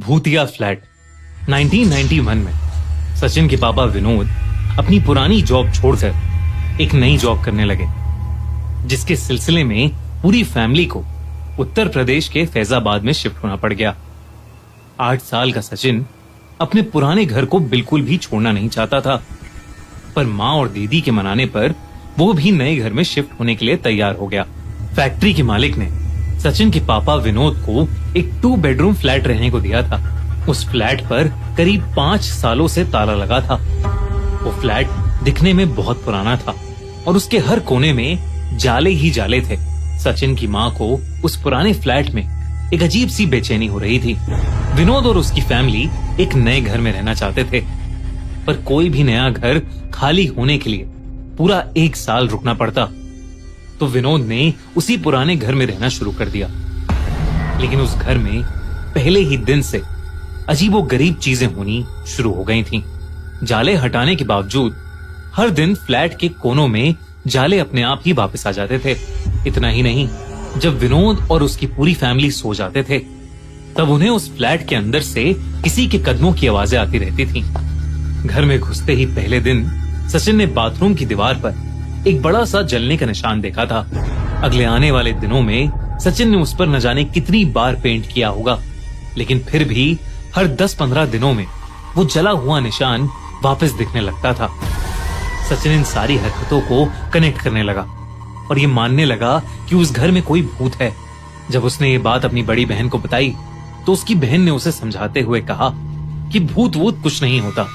भूतिया फ्लैट। 1991 में सचिन के पापा विनोद अपनी पुरानी जॉब छोड़कर एक नई जॉब करने लगे, जिसके सिलसिले में पूरी फैमिली को उत्तर प्रदेश के फैजाबाद में शिफ्ट होना पड़ गया। 8 साल का सचिन अपने पुराने घर को बिल्कुल भी छोड़ना नहीं चाहता था, पर माँ और दीदी के मनाने पर वो भी नए घर में शिफ्ट होने के लिए तैयार हो गया। फैक्ट्री के मालिक ने सचिन के पापा विनोद को एक 2 बेडरूम फ्लैट रहने को दिया था। उस फ्लैट पर करीब 5 सालों से ताला लगा था। वो फ्लैट दिखने में बहुत पुराना था और उसके हर कोने में जाले ही जाले थे। सचिन की माँ को उस पुराने फ्लैट में एक अजीब सी बेचैनी हो रही थी। विनोद और उसकी फैमिली एक नए घर में रहना चाहते थे, पर कोई भी नया घर खाली होने के लिए पूरा 1 साल रुकना पड़ता। तो विनोद ने उसी पुराने घर में रहना शुरू कर दिया। लेकिन उस घर में पहले ही दिन से अजीबोगरीब चीजें होनी शुरू हो गई थीं। जाले हटाने के बावजूद हर दिन फ्लैट के कोनों में जाले अपने आप ही वापस आ जाते थे। इतना ही नहीं, जब विनोद और उसकी पूरी फैमिली सो जाते थे, तब उन्हें उस फ्लैट के अंदर से किसी के कदमों की आवाजें आती रहती थीं। घर में घुसते ही पहले दिन सचिन ने बाथरूम की दीवार पर एक बड़ा सा जलने का निशान देखा था। अगले आने वाले दिनों में सचिन ने उस पर न जाने कितनी बार पेंट किया होगा, लेकिन फिर भी हर 10-15 दिनों में वो जला हुआ निशान वापस दिखने लगता था। सचिन इन सारी हरकतों को कनेक्ट करने लगा और ये मानने लगा कि उस घर में कोई भूत है। जब उसने ये बात अपनी बड़ी बहन को बताई, तो उसकी बहन ने उसे समझाते हुए कहा कि भूत वूत कुछ नहीं होता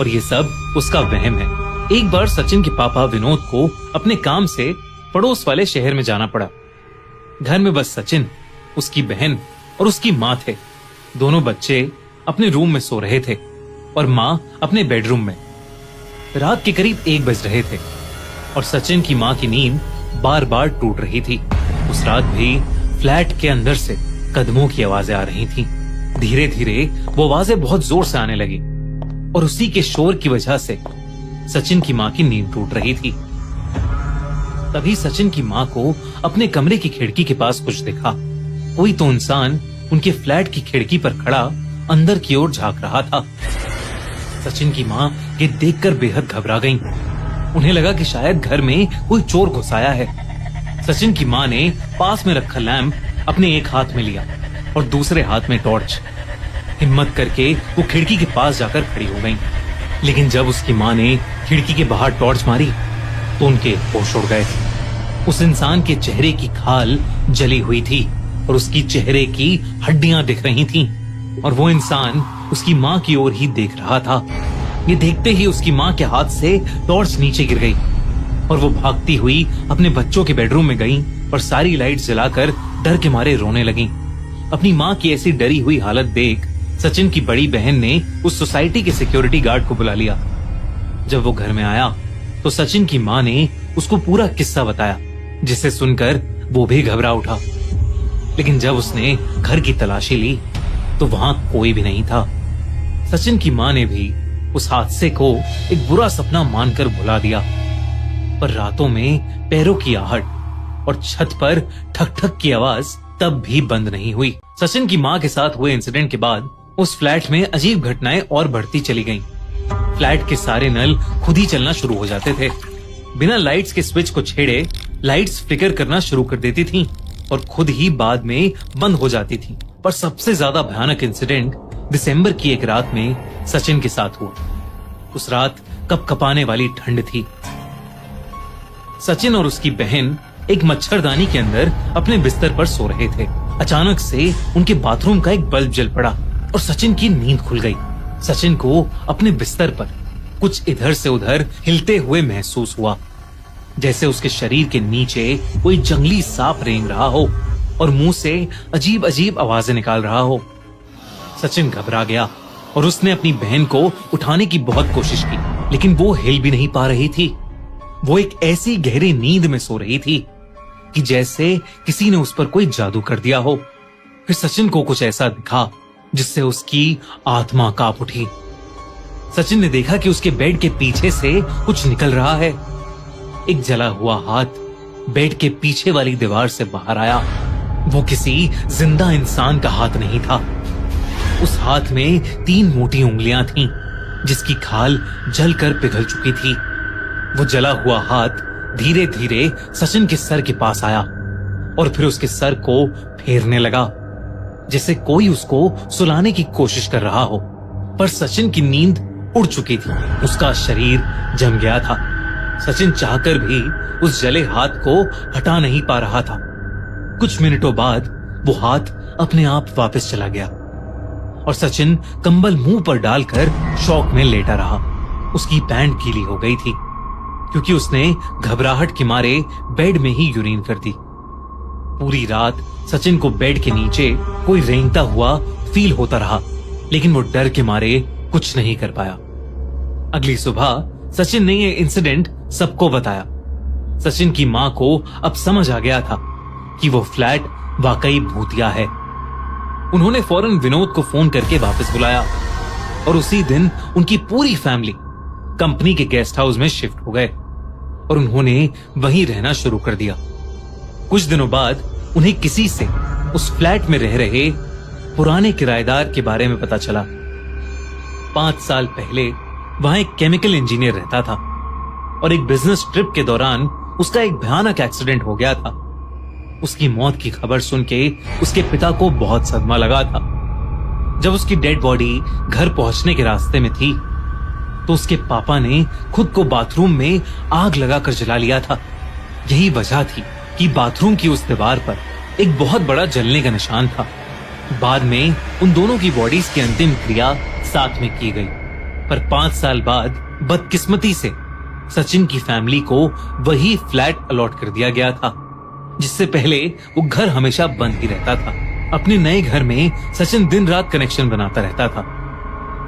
और ये सब उसका वहम है। एक बार सचिन के पापा विनोद को अपने काम से पड़ोस वाले शहर में जाना पड़ा। घर में बस सचिन, उसकी बहन और उसकी माँ थे। दोनों बच्चे अपने रूम में सो रहे थे और माँ अपने बेडरूम में। रात के करीब 1 बज रहे थे और सचिन की माँ की नींद बार बार टूट रही थी। उस रात भी फ्लैट के अंदर से कदमों की आवाजें आ रही थीं। धीरे धीरे वो आवाजें बहुत जोर से आने लगी और उसी के शोर की वजह से सचिन की माँ की नींद टूट रही थी। तभी सचिन की माँ को अपने कमरे की खिड़की के पास कुछ दिखा। कोई तो इंसान उनके फ्लैट की खिड़की पर खड़ा अंदर की ओर झांक रहा था। सचिन की माँ ये देखकर बेहद घबरा गईं। उन्हें लगा कि शायद घर में कोई चोर घुस आया है। सचिन की माँ ने पास में रखा लैंप अपने एक हाथ में लिया और दूसरे हाथ में टॉर्च। हिम्मत करके वो खिड़की के पास जाकर खड़ी हो गईं। लेकिन जब उसकी माँ ने खिड़की के बाहर टॉर्च मारी, तो उनके होश उड़ गए। उस इंसान के चेहरे की खाल जली हुई थी और उसकी चेहरे की हड्डियां दिख रही थीं और वो इंसान उसकी माँ की ओर ही देख रहा था। ये देखते ही उसकी माँ के हाथ से टॉर्च नीचे गिर गई और वो भागती हुई अपने बच्चों के बेडरूम में गई और सारी लाइट जलाकर डर के मारे रोने लगी। अपनी माँ की ऐसी डरी हुई हालत देख सचिन की बड़ी बहन ने उस सोसाइटी के सिक्योरिटी गार्ड को बुला लिया। जब वो घर में आया तो सचिन की माँ ने उसको पूरा किस्सा बताया, जिसे सुनकर वो भी घबरा उठा। लेकिन जब उसने घर की तलाशी ली तो वहां कोई भी नहीं था। सचिन की माँ ने भी उस हादसे को एक बुरा सपना मानकर भुला दिया। पर रातों में पैरों की आहट और छत पर ठक ठक की आवाज तब भी बंद नहीं हुई। सचिन की माँ के साथ हुए इंसिडेंट के बाद उस फ्लैट में अजीब घटनाएं और बढ़ती चली गईं। फ्लैट के सारे नल खुद ही चलना शुरू हो जाते थे। बिना लाइट्स के स्विच को छेड़े लाइट्स फ्लिकर करना शुरू कर देती थीं और खुद ही बाद में बंद हो जाती थीं। पर सबसे ज्यादा भयानक इंसिडेंट दिसंबर की एक रात में सचिन के साथ हुआ। उस रात कपकपाने वाली ठंड थी। सचिन और उसकी बहन एक मच्छरदानी के अंदर अपने बिस्तर पर सो रहे थे। अचानक से उनके बाथरूम का एक बल्ब जल पड़ा और सचिन की नींद खुल गई। सचिन को अपने बिस्तर पर कुछ इधर से उधर हिलते हुए महसूस हुआ, जैसे उसके शरीर के नीचे कोई जंगली सांप रेंग रहा हो और मुंह से अजीब अजीब आवाजें निकाल रहा हो। सचिन घबरा गया और उसने अपनी बहन को उठाने की बहुत कोशिश की, लेकिन वो हिल भी नहीं पा रही थी। वो एक ऐसी गहरी नींद में सो रही थी कि जैसे किसी ने उस पर कोई जादू कर दिया हो। फिर सचिन को कुछ ऐसा दिखा जिससे उसकी आत्मा कांप उठी। सचिन ने देखा कि उसके बेड के पीछे से कुछ निकल रहा है। एक जला हुआ हाथ बेड के पीछे वाली दीवार से बाहर आया। वो किसी जिंदा इंसान का हाथ नहीं था, उस हाथ में 3 मोटी उंगलियां थीं, जिसकी खाल जलकर पिघल चुकी थी। वो जला हुआ हाथ धीरे धीरे सचिन के सर के पास आया और फिर उसके सर को फेरने लगा, जैसे कोई उसको सुलाने की कोशिश कर रहा हो। पर सचिन की नींद उड़ चुकी थी, उसका शरीर जम गया था। सचिन चाहकर भी उस जले हाथ को हटा नहीं पा रहा था। कुछ मिनटों बाद वो हाथ अपने आप वापस चला गया और सचिन कंबल मुंह पर डालकर शौक में लेटा रहा। उसकी पैंट गीली हो गई थी क्योंकि उसने घबराहट के मारे बेड में ही यूरिन कर दी। पूरी रात सचिन को बेड के नीचे कोई रेंगता हुआ फील होता रहा, लेकिन वो डर के मारे कुछ नहीं कर पाया। अगली सुबह सचिन ने ये इंसिडेंट सबको बताया। सचिन की मां को अब समझ आ गया था कि वो फ्लैट वाकई भूतिया है। उन्होंने फौरन विनोद को फोन करके वापस बुलाया और उसी दिन उनकी पूरी फैमिली कंपनी के गेस्ट हाउस में शिफ्ट हो गए और उन्होंने वहीं रहना शुरू कर दिया। कुछ दिनों बाद उन्हें किसी से उस फ्लैट में रह रहे पुराने किराएदार के बारे में पता चला। 5 साल पहले वहां एक केमिकल इंजीनियर रहता था और एक बिजनेस ट्रिप के दौरान उसका एक भयानक एक्सीडेंट हो गया था। उसकी मौत की खबर सुन के उसके पिता को बहुत सदमा लगा था। जब उसकी डेड बॉडी घर पहुंचने के रास्ते में थी तो उसके पापा ने खुद को बाथरूम में आग लगाकर जला लिया था। यही वजह थी कि बाथरूम की उस दीवार पर एक बहुत बड़ा जलने का निशान था। बाद में उन दोनों की बॉडीज की अंतिम क्रिया साथ में की गई, पर 5 साल बाद बदकिस्मती से सचिन की फैमिली को वही फ्लैट अलॉट कर दिया गया था, जिससे पहले वो घर हमेशा बंद ही रहता था। अपने नए घर में सचिन दिन रात कनेक्शन बनाता रहता था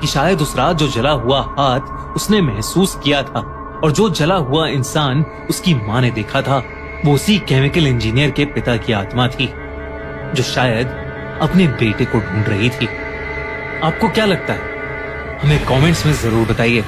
कि शायद उस रात जो जला हुआ हाथ उसने महसूस किया था और जो जला हुआ इंसान उसकी मां ने देखा था, वो उसी केमिकल इंजीनियर के पिता की आत्मा थी जो शायद अपने बेटे को ढूंढ रही थी। आपको क्या लगता है? हमें कमेंट्स में जरूर बताइए।